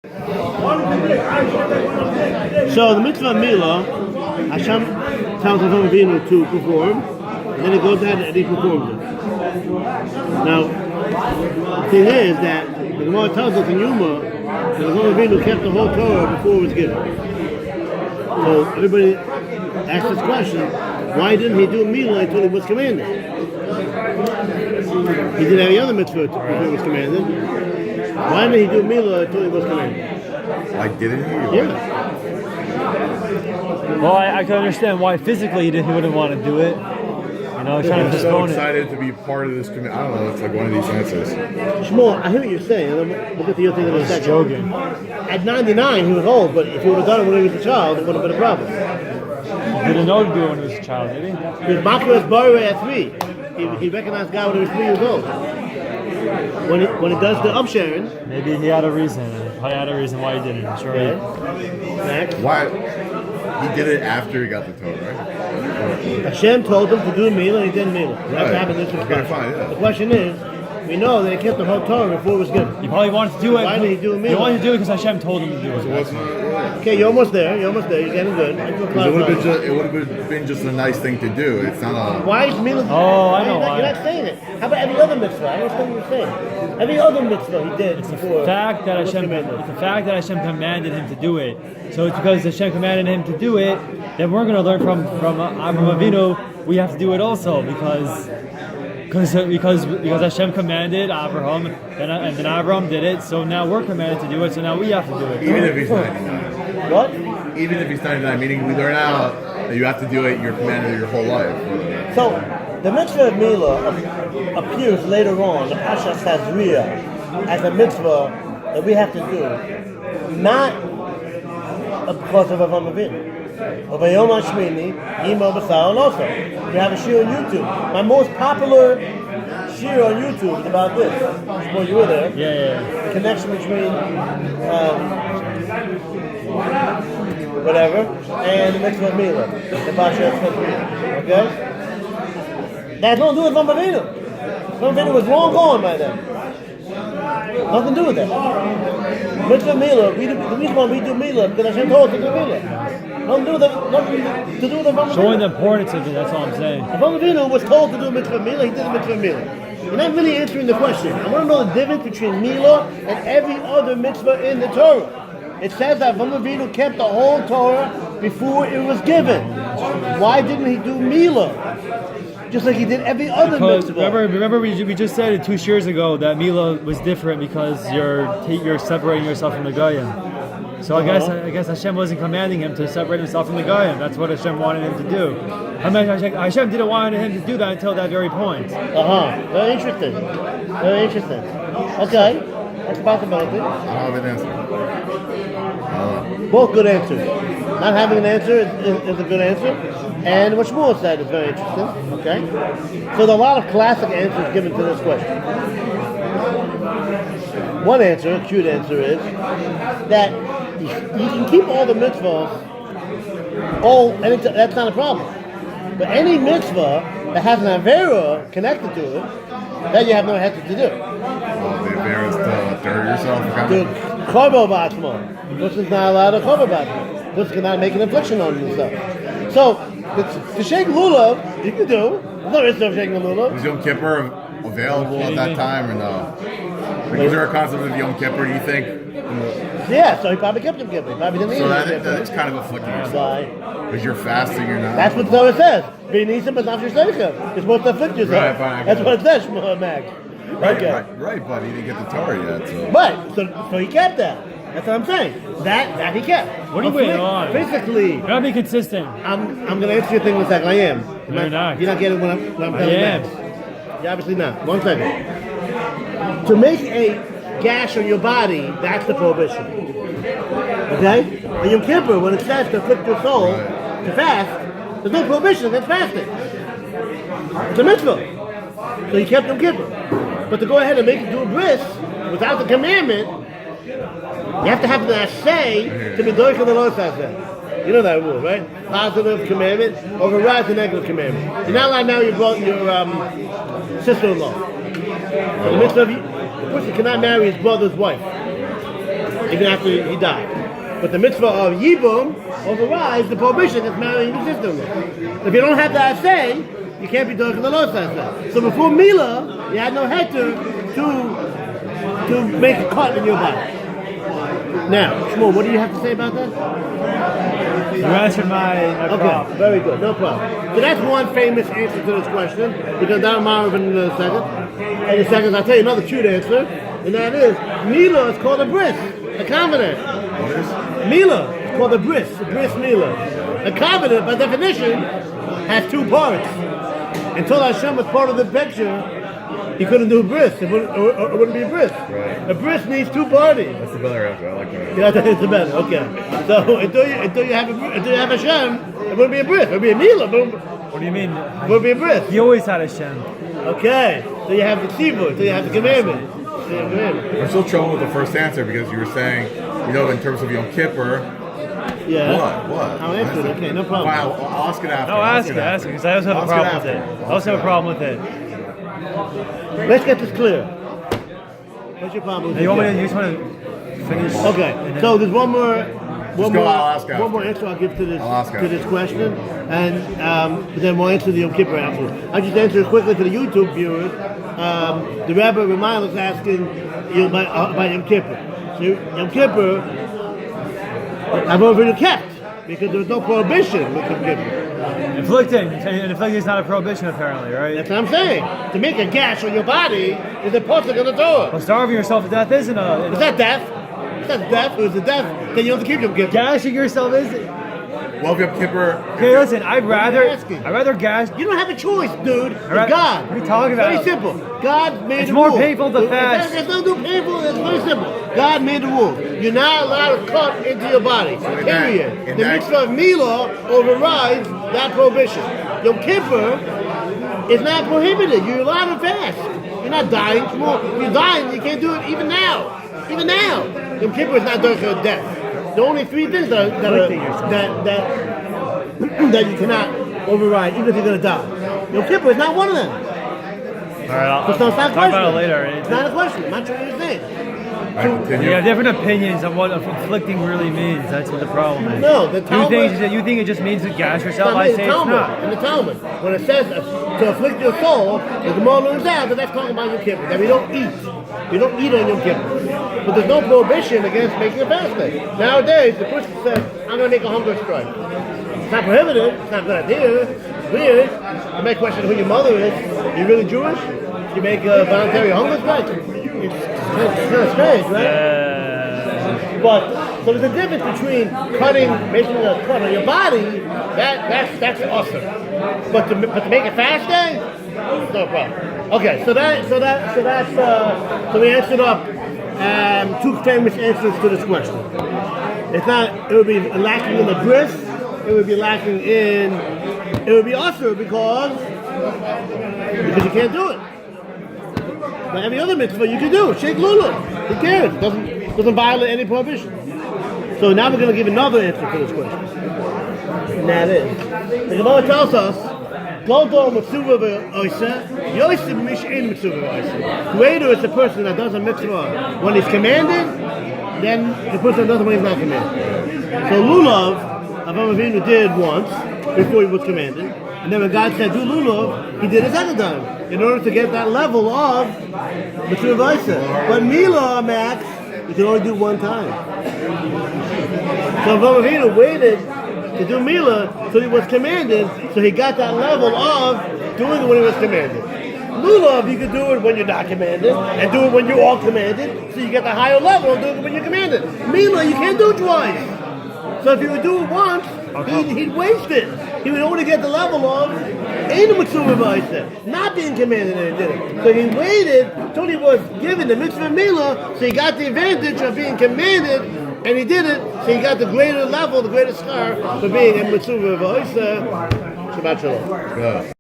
So the mitzvah of Milah, Hashem tells Avinu to perform, and then he goes ahead and he performs it. Now, the thing is that the Gemara tells us in Yuma that Avinu kept the whole Torah before it was given. So everybody asks this question: why didn't he do Milah until he was commanded? He did every other mitzvah before he was commanded. Why didn't he do Milah until he was commanded? Like, didn't he? Yeah. Well, I can understand why physically he wouldn't want to do it. You know, he's trying to I'm so postpone it. excited to be part of this community. I don't know, it's like one of these answers. Shmuel, I hear what you're saying. We'll get to your thing in a second. Joking. At 99, he was old, but if he would have done it when he was a child, it would have been a problem. He didn't know to do it when he was a child, did he? He was Makras Barwe at 3. He recognized God when he was 3 years old. When he does the upsharing. Maybe he had a reason. Probably had a reason why he didn't. I'm sure. Okay. Next. Why? He did it after he got the Torah, right? Hashem told him to do Milah, and he did Milah. That's Right. happened this Okay, fine, yeah. The question is, we know that he kept the whole Torah before it was given. He probably wanted to do it. Why did he do He Milah? wanted to do it because Hashem told him to do it. So what's Okay, you're almost there. You're getting good. it would have been just a nice thing to do. It's not a. Why is Milah? Oh, I know You're why. not saying it. How about every other mitzvah? I understand what you're saying. Every other mitzvah he did before. The fact that was Hashem, commanded. it's the fact that Hashem commanded him to do it. So it's because Hashem commanded him to do it. Then we're going to learn from Avraham Avinu. We have to do it also because Hashem commanded Avraham, and then Avraham did it. So now we're commanded to do it. So now we have to do it. Even if he's 99. What? Even if he's 99, meaning we learn out that you have to do it, you're commanded your whole life. So, the mitzvah of Milah appears later on, the Parshas Tazria, as a mitzvah that we have to do, not because of Avraham Avinu. Of Vayom Hashmini, Yima B'Sar also. We have a shir on YouTube. My most popular shir on YouTube is about this. Well, you were there. Yeah. The connection between whatever and the mitzvah of Milah, the Parshas Tazria. Okay? That has nothing to do with Avraham Avinu. Avraham Avinu was long gone by then. Nothing to do with that. Mitzvah Milah, the reason why we do Milah because Hashem told us to do Milah. Nothing to do with Avraham Avinu. Showing the importance of it, that's all I'm saying. Avraham Avinu was told to do Mitzvah Milah, he did the Mitzvah Milah. You're not really answering the question. I want to know the difference between Milah and every other mitzvah in the Torah. It says that Avraham Avinu kept the whole Torah before it was given. Why didn't he do Milah? Just like he did every other mitzvah. Remember we just said it 2 years ago that Milah was different because you're separating yourself from the Goyim. So I guess Hashem wasn't commanding him to separate himself from the Goyim. That's what Hashem wanted him to do. I mean, Hashem didn't want him to do that until that very point. Very interesting. Very interesting. Okay. That's a possibility. I don't have an answer. Both good answers. Not having an answer is a good answer. And what Shmuel said is very interesting. Okay? So there are a lot of classic answers given to this question. One answer, a cute answer, is that you can keep all the mitzvahs, and that's not a problem. But any mitzvah that has an avera connected to it, that you have no heter to do. Well, the affair is to dirty yourself. The korbo b'atzmo. Person's not allowed to korbo b'atzmo. Person cannot make an affliction on himself. So, to shake lulav, you can do. There's no issue of shaking a lulav. Was Yom Kippur available at that time or no? Like, is there a concept of Yom Kippur, do you think? Yeah, so he probably kept Yom Kippur. He probably didn't eat So Yom Kippur. that's kind of afflicting yourself. Why? Because you're fasting, you're not. That's what the Torah says. V'nisim b'naf yisraelika. You're supposed to afflict yourself. Right, fine, That's what it says, Shmuel Mag. Okay. Right, but he didn't get the Torah yet, so. But, so he kept that. That's what I'm saying. That he kept. What are you waiting on? Physically, You gotta be consistent. I'm going to answer your thing in a second. I am. No, you're not. You're not getting what I'm telling you. I am. You're obviously not. 1 second. To make a gash on your body, that's the prohibition. Okay? In Yom Kippur, when it says to afflict your soul, to fast, there's no prohibition against fasting. It's a mitzvah. So he kept Yom Kippur. But to go ahead and make it do a bris without the commandment, you have to have that say to be doing the Lord says that. You know that rule, right? Positive commandment overrides the negative commandment. You're not allowed now your sister-in-law. The mitzvah of the person cannot marry his brother's wife. even after he died. But the mitzvah of Yibum overrides the prohibition of marrying your sister-in-law. If you don't have that say, you can't be doing the Lord says that. So before Mila, you had no heter to make a cut in your body. Now, Shmuel, what do you have to say about that? You answered my problem. Okay, very good, no problem. So that's one famous answer to this question. Because now I'm in a second. In a second, I'll tell you another cute answer, and that is Mila is called a bris, a covenant. What is? Mila is called a bris Mila. A covenant, by definition, has two parts. Until Hashem was part of the picture, he couldn't do a bris. It wouldn't be a bris. Right. A bris needs two parties. That's the better answer. I like that. Yeah, it's the better. Okay. So until you have Hashem, it wouldn't be a bris. It would be a Mila. What do you mean? It would be a bris. You always had Hashem. Okay. So you have the tzibur. So you have the commandment. I'm still trouble with the first answer because you were saying, in terms of Yom Kippur. Yeah. What? I'll answer it. Okay, no problem. Fine, I'll ask it after. No, ask it, because I also have a problem with it. I also have a problem with it. Let's get this clear. What's your problem with You it? just want to finish? Okay. So there's one more I'll answer I'll give to this after. question, and then we'll answer the Yom Kippur afterwards. I'll just answer it quickly to the YouTube viewers. The Rabbi Ramon is asking by Yom Kippur. So Yom Kippur, I've already kept because there was no prohibition with Yom Kippur. Inflicting is not a prohibition apparently, right? That's what I'm saying. To make a gash on your body is a posuk on the Torah. Well, starving yourself to death isn't a... Is that death? If that's death, or is it death? Then you have to keep Yom Kippur. Gashing yourself is... Well, Yom Kippur. Okay, listen, I'd rather gash... You don't have a choice, dude. It's Right. God. What are you talking about? Very simple. God made It's the more rule. painful to fast. It's not too painful. It's very simple. God made the rule. You're not allowed to cut into your body. Period. The mitzvah of Mila overrides that prohibition. Yom Kippur is not prohibited. You're allowed to fast. You're not dying. If you're dying, you can't do it even now. Even now. Yom Kippur is not done for death. The only three things that you cannot override, even if you're going to die. Yom Kippur is not one of them. All right, I'll So it's not a talk question. about it later. It's not a question. I'm not sure what you're saying. You have different opinions on what inflicting really means. That's what the problem is. No, the Talmud... You think it just means to gash yourself? I say it's In not. the Talmud, when it says to afflict your soul, the Gemara learns out that that's talking about Yom Kippur, that we don't eat. We don't eat on Yom Kippur. But there's no prohibition against making a fast day. Nowadays, the person says, I'm going to make a hunger strike. It's not prohibited. It's not a good idea. It's weird. You may question who your mother is. Are you really Jewish? You make a voluntary hunger strike? It's kind of strange, right? But so there's a difference between making a cut on your body. That's awesome. But to make a fast day, no problem. Okay, so we answered up two famous answers to this question. It's not. It would be lacking in the bris. It would be lacking in. It would be also because you can't do it. But every other mitzvah you can do. Shake lulav. Who cares? Doesn't violate any prohibition. So now we're going to give another answer to this question. And that is, the Gemara tells us, greater is the person that does a mitzvah when he's commanded than the person that does it when he's not commanded. So lulav, Avinu did once before he was commanded. And then when God said do lulav, he did a second time in order to get that level of mitzvah v'isa. But Mila, Max, you can only do one time. So Avinu waited to do Mila till he was commanded, so he got that level of doing it when he was commanded. Lulav, you can do it when you're not commanded, and do it when you're all commanded, so you get the higher level of doing it when you're commanded. Mila, you can't do it twice. So if you would do it once, he'd waste it. He would only get the level of not being commanded and he did it. So he waited till he was given the mitzvah Mila, so he got the advantage of being commanded, and he did it, so he got the greater level, the greater schar for being a mitzvah. Shabbat shalom.